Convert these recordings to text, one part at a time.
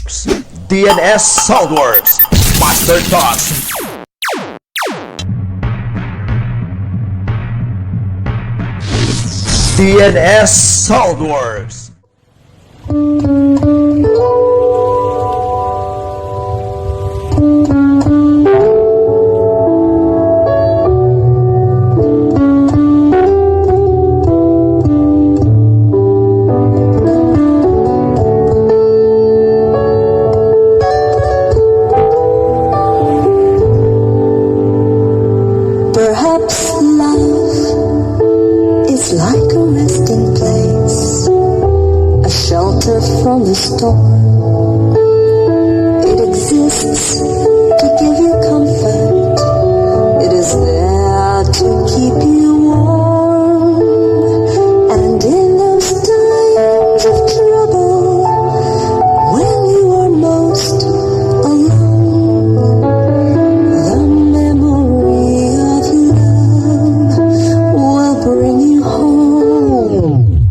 DNS Soundworks Master Talks. DNS Soundworks. Perhaps life is like a resting place, a shelter from the storm. It exists to give you comfort. It is there to keep you warm. And in those times of trouble, when you are most alone, the memory of love will bring you home.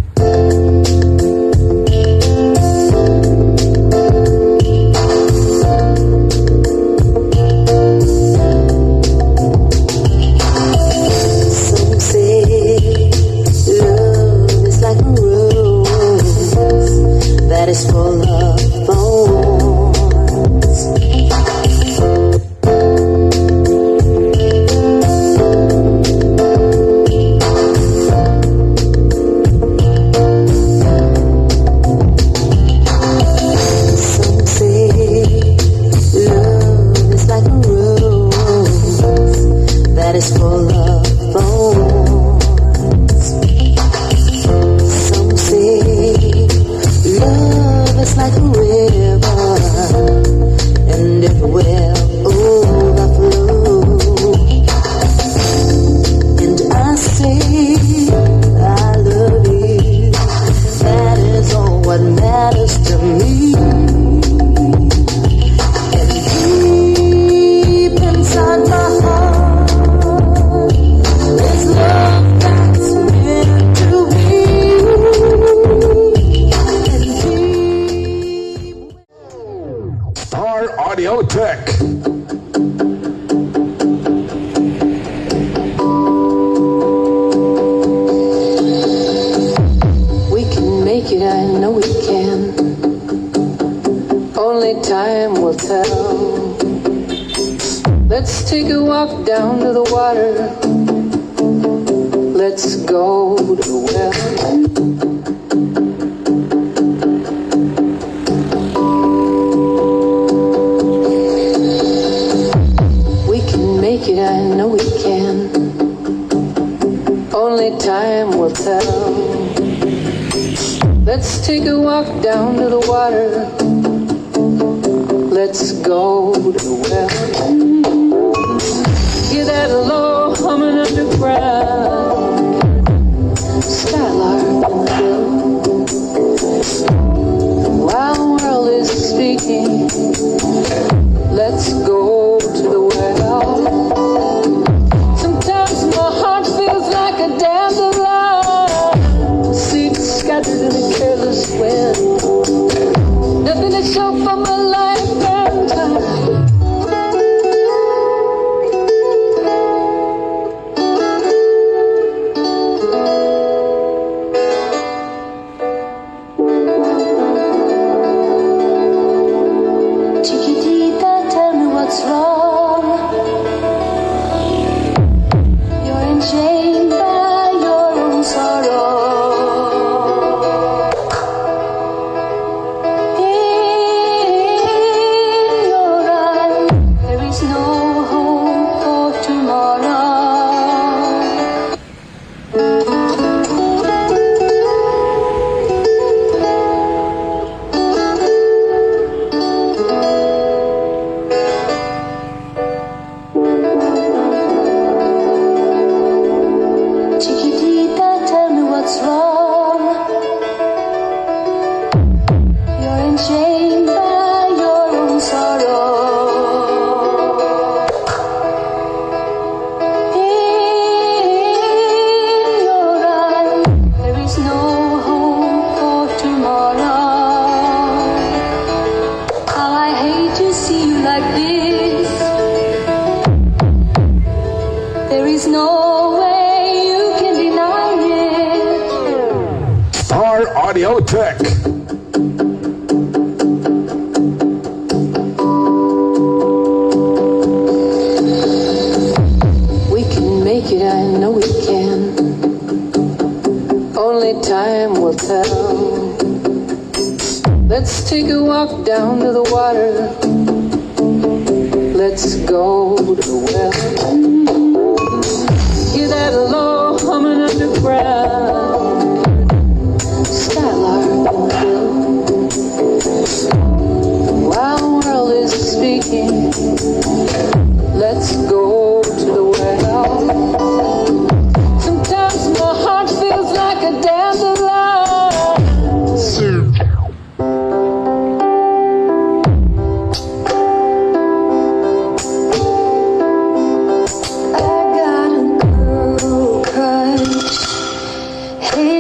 Some say love is like a rose that is full of thorns. Some say love is like a rose that is full of thorns. Some say love is like a river, and it will overflow. And I say I love you. That is all what matters to me. And deep inside my heart is love that's meant to be. And deep Star Audio Tech. we can make it, I know we can. Only time will tell. Let's take a walk down to the water. Let's go to the well. We can make it, I know we can. Only time will tell. Let's take a walk down to the water. Let's go to the well. Hear that low humming underground. Skylark in the hill. The wild world is speaking. Let's go to the well. Sometimes my heart feels like a dandelion, seeds scattered in a careless wind. Nothing to show for my lifetime time. Chiquitita, tell me what's wrong. You're enchained by your own sorrow. Hey, Let's take a walk down to the water. Let's go to the well. Hear that low humming underground. Skylark on the hill. The wild world is speaking. Let's go to the well. Sometimes my heart feels like a dandelion.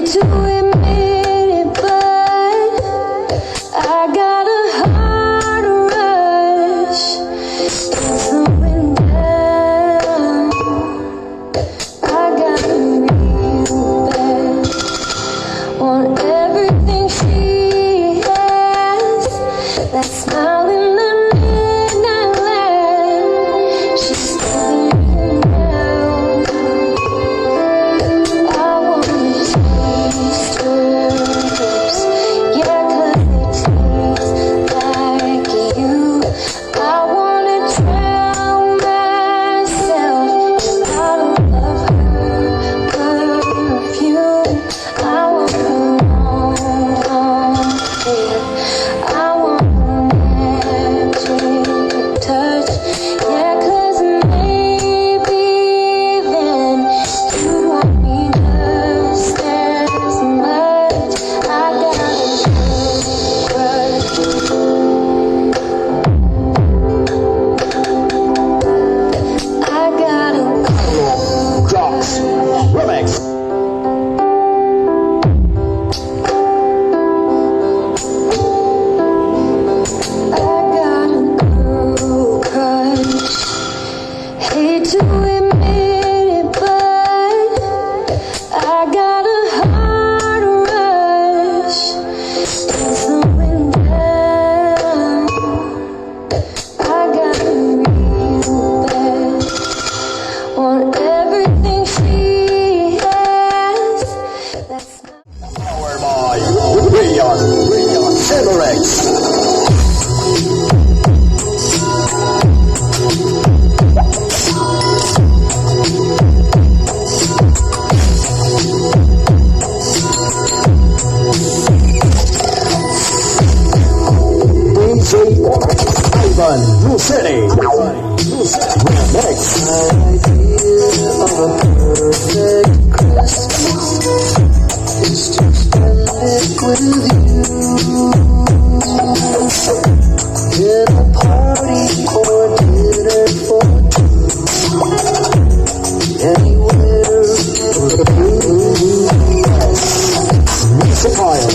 To admit it, but I got a heart rush. It's going down. I got a real bad. Want everything she has. That smile in the midnight land. She's standing down. I wanna to admit it, but I got a heart rush. It's going down. I got a real bad. Want everything she has. That's not Powered by Rayon Celorex. Laban, New City. Next. idea of a perfect Christmas is to spend it with you. In a party or dinner for two. Anywhere for the yes. Music File.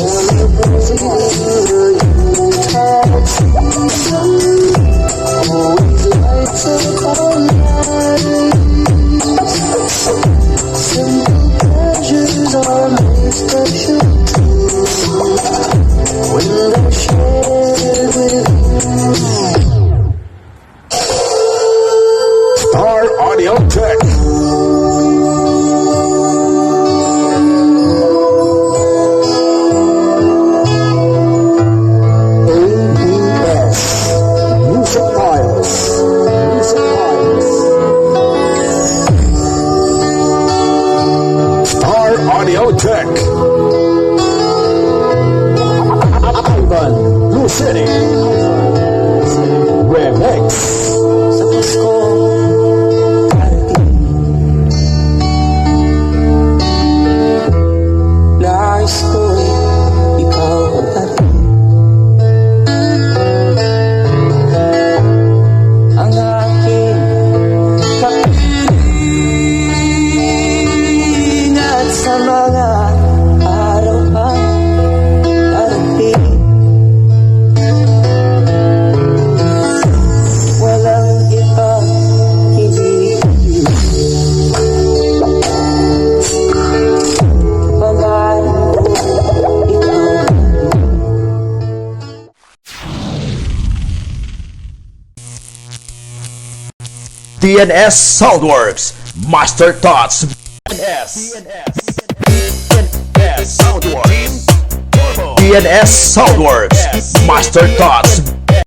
Always lights up all night. Simple pleasures are made special too when they're shared with you. Star Audio Tech. Audio Tech. Laban, New City. Remix. Sa Pasko, darating. Nais ko'y ikaw ang ating. Ang aking kapiling at sa mga araw pang darating. Walang ibang hinihiling. Pamahalaan ko ikaw. DNS Soundworks. Master Thoughts. DNS Soundworks. DNS Soundworks, Master Thoughts